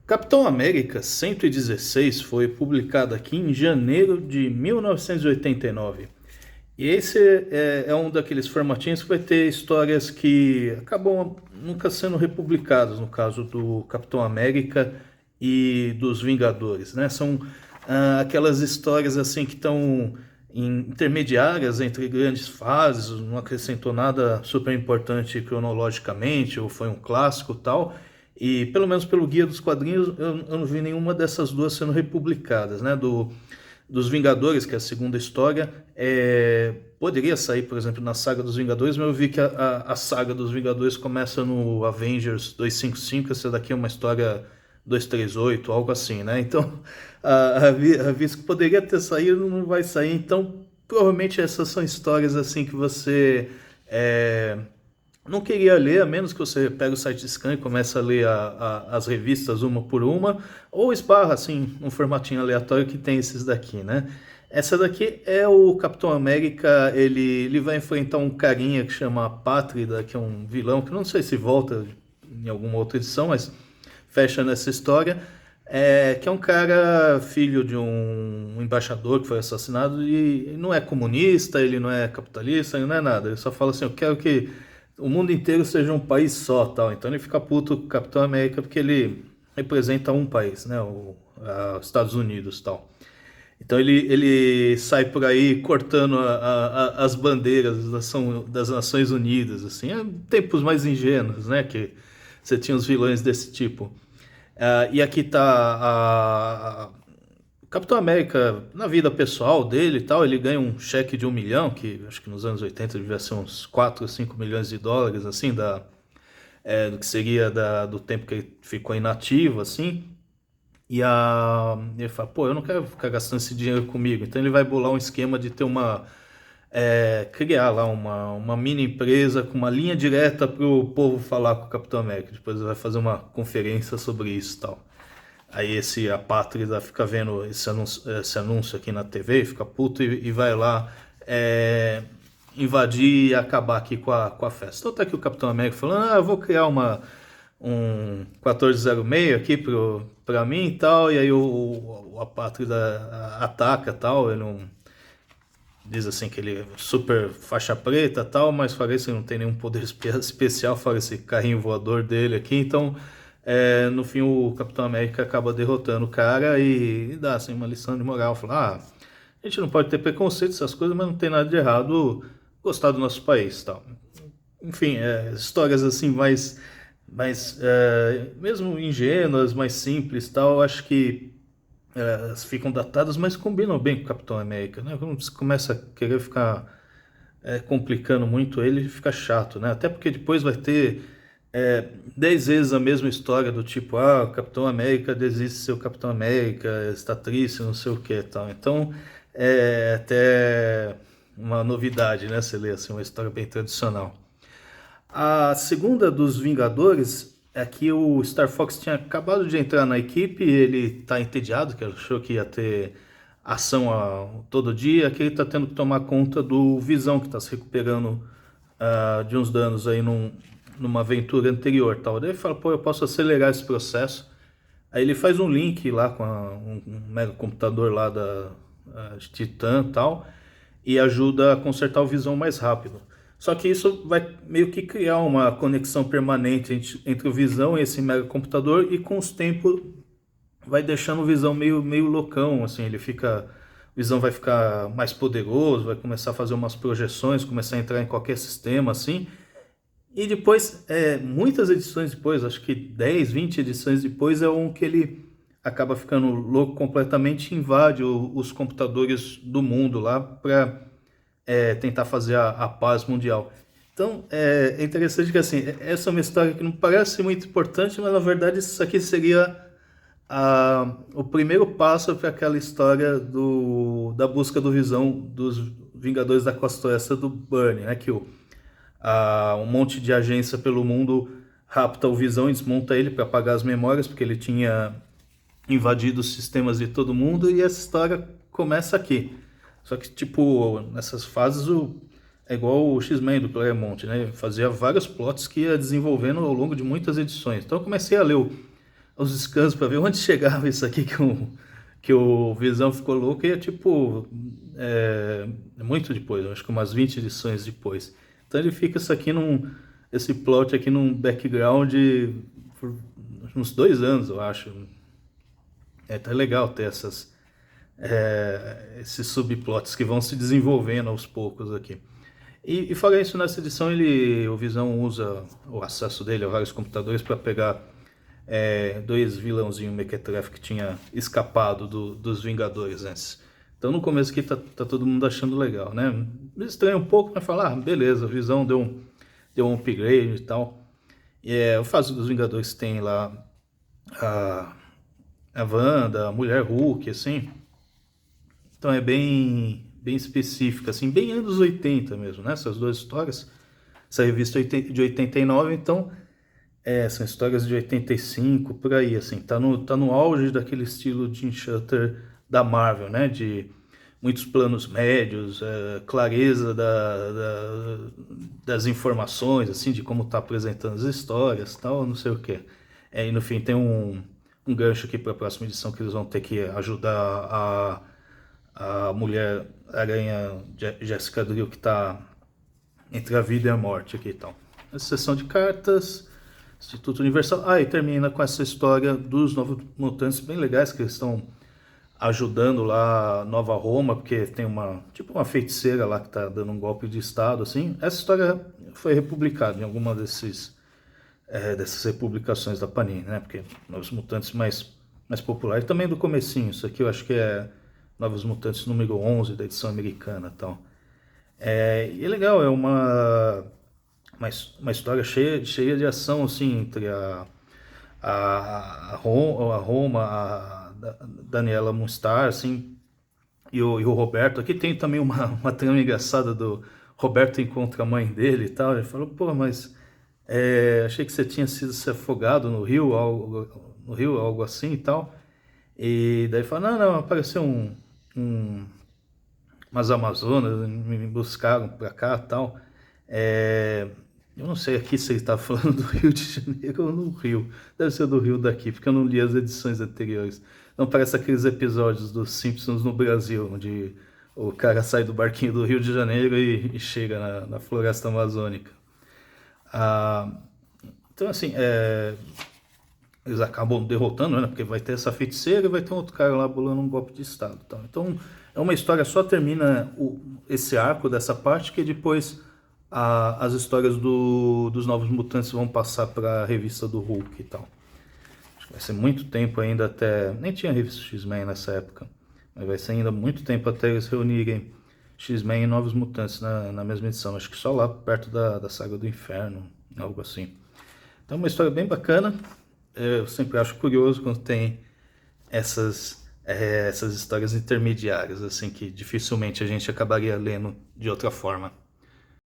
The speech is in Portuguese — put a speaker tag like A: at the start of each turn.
A: Capitão América 116 foi publicado aqui em janeiro de 1989. E esse é um daqueles formatinhos que vai ter histórias que acabam nunca sendo republicadas, no caso do Capitão América e dos Vingadores, né? São aquelas histórias assim que estão intermediárias entre grandes fases, não acrescentou nada super importante cronologicamente, ou foi um clássico e tal. E pelo menos pelo Guia dos Quadrinhos, eu não vi nenhuma dessas duas sendo republicadas, né? Dos Vingadores, que é a segunda história, poderia sair, por exemplo, na Saga dos Vingadores, mas eu vi que a Saga dos Vingadores começa no Avengers 255, essa daqui é uma história 238, algo assim, né? Então, aviso que poderia ter saído, não vai sair. Então, provavelmente essas são histórias assim que você não queria ler, a menos que você pegue o site de scan e comece a ler as revistas uma por uma, ou esbarra assim, um formatinho aleatório que tem esses daqui, né? Essa daqui é o Capitão América, ele vai enfrentar um carinha que chama Pátrida, que é um vilão, que não sei se volta em alguma outra edição, mas fecha nessa história, que é um cara filho de um embaixador que foi assassinado e não é comunista, ele não é capitalista, ele não é nada, ele só fala assim, eu quero que o mundo inteiro seja um país só, tal. Então ele fica puto com o Capitão América porque ele representa um país, né, os Estados Unidos, tal. Então ele sai por aí cortando as bandeiras das Nações Unidas, assim, tempos mais ingênuos, né, que você tinha os vilões desse tipo. E aqui tá o Capitão América, na vida pessoal dele e tal, ele ganha um cheque de 1 milhão, que acho que nos anos 80 devia ser uns 4 ou 5 milhões de dólares, assim, do que seria do tempo que ele ficou inativo, assim. Ele fala, pô, eu não quero ficar gastando esse dinheiro comigo. Então ele vai bolar um esquema de ter criar lá uma mini empresa com uma linha direta para o povo falar com o Capitão América. Depois ele vai fazer uma conferência sobre isso e tal. Aí esse apátrida fica vendo esse anúncio aqui na TV, fica puto e vai lá invadir e acabar aqui com a festa. Então tá aqui o Capitão América falando, eu vou criar um 1406 aqui pra mim e tal, e aí o apátrida ataca e tal, ele não diz assim que ele é super faixa preta e tal, mas parece que não tem nenhum poder especial, fora esse carrinho voador dele aqui, então no fim o Capitão América acaba derrotando o cara e dá assim uma lição de moral, fala, a gente não pode ter preconceito essas coisas, mas não tem nada de errado gostar do nosso país, tal. Enfim, histórias assim mais mesmo ingênuas, mais simples, tal, acho que elas ficam datadas, mas combinam bem com o Capitão América, né? Quando você começa a querer ficar complicando muito ele, fica chato, né? Até porque depois vai ter 10 vezes a mesma história do tipo, o Capitão América desiste de ser o Capitão América, está triste, não sei o que, tal. Então, é até uma novidade, né? Você lê assim, uma história bem tradicional. A segunda dos Vingadores é que o Star Fox tinha acabado de entrar na equipe, ele está entediado, que achou que ia ter ação todo dia, que ele está tendo que tomar conta do Visão, que está se recuperando de uns danos aí numa aventura anterior. Tal. Daí ele fala, pô, eu posso acelerar esse processo. Aí ele faz um link lá com um mega computador lá de Titã e tal, e ajuda a consertar o Visão mais rápido. Só que isso vai meio que criar uma conexão permanente entre o Visão e esse mega computador, e com os tempos vai deixando o Visão meio loucão, assim, o Visão vai ficar mais poderoso, vai começar a fazer umas projeções, começar a entrar em qualquer sistema, assim, e depois, muitas edições depois, acho que 10, 20 edições depois, é um que ele acaba ficando louco completamente e invade os computadores do mundo lá para tentar fazer a paz mundial. Então, é interessante que assim, essa é uma história que não parece muito importante, mas na verdade isso aqui seria o primeiro passo para aquela história da busca do Visão dos Vingadores da Costa Oeste do Burn, né? Que um monte de agência pelo mundo rapta o Visão e desmonta ele para apagar as memórias, porque ele tinha invadido os sistemas de todo mundo, e essa história começa aqui. Só que, tipo, nessas fases é igual o X-Men do Claremont, né? Fazia vários plots que ia desenvolvendo ao longo de muitas edições. Então eu comecei a ler os scans para ver onde chegava isso aqui que o Visão ficou louco, e é tipo, muito depois, acho que umas 20 edições depois. Então ele fica esse plot aqui num background por uns 2 anos, eu acho. Tá legal ter esses subplots que vão se desenvolvendo aos poucos aqui. E fora isso, nessa edição o Visão usa o acesso dele a vários computadores para pegar 2 vilãozinhos mequetrefe que tinha escapado dos Vingadores antes. Então no começo aqui tá todo mundo achando legal, né? Me estranha um pouco, mas falar, beleza, o Visão deu um upgrade e tal. E o fase dos Vingadores tem lá a Wanda, a Mulher Hulk, assim. Então é bem específica, assim, bem anos 80 mesmo, né? Essas duas histórias. Essa revista é de 89, então são histórias de 85, por aí, assim. Tá no auge daquele estilo Jim Shooter da Marvel, né? De muitos planos médios, clareza das informações, assim, de como tá apresentando as histórias, tal, não sei o quê. E no fim tem um gancho aqui para a próxima edição que eles vão ter que ajudar a Mulher-Aranha Jessica Drill, que está entre a vida e a morte aqui e tal. Essa sessão de cartas, Instituto Universal. E termina com essa história dos Novos Mutantes bem legais, que eles estão ajudando lá Nova Roma, porque tem uma feiticeira lá que está dando um golpe de estado, assim. Essa história foi republicada em alguma dessas republicações da Panini, né? Porque Novos Mutantes mais popular, e também do comecinho. Isso aqui eu acho que é Novos Mutantes número 11 da edição americana e tal. E é legal, é uma história cheia de ação, assim, entre a Roma, a Daniela Moonstar, assim, e o Roberto. Aqui tem também uma trama engraçada do Roberto encontra a mãe dele e tal. Ele falou, pô, mas achei que você tinha sido se afogado no rio, algo assim e tal. E daí fala, não, apareceu umas Amazonas, me buscaram pra cá e tal. Eu não sei aqui se ele está falando do Rio de Janeiro ou no Rio. Deve ser do Rio daqui, porque eu não li as edições anteriores. Não parece aqueles episódios dos Simpsons no Brasil, onde o cara sai do barquinho do Rio de Janeiro e chega na floresta amazônica. Então, assim, eles acabam derrotando, né? Porque vai ter essa feiticeira e vai ter um outro cara lá bolando um golpe de estado. Tá? Então, é uma história, só termina esse arco dessa parte, que depois as histórias dos Novos Mutantes vão passar para a revista do Hulk e tal. Acho que vai ser muito tempo ainda até... Nem tinha revista X-Men nessa época. Mas vai ser ainda muito tempo até eles reunirem X-Men e Novos Mutantes na mesma edição. Acho que só lá perto da Saga do Inferno, algo assim. Então, uma história bem bacana. Eu sempre acho curioso quando tem essas histórias intermediárias, assim, que dificilmente a gente acabaria lendo de outra forma.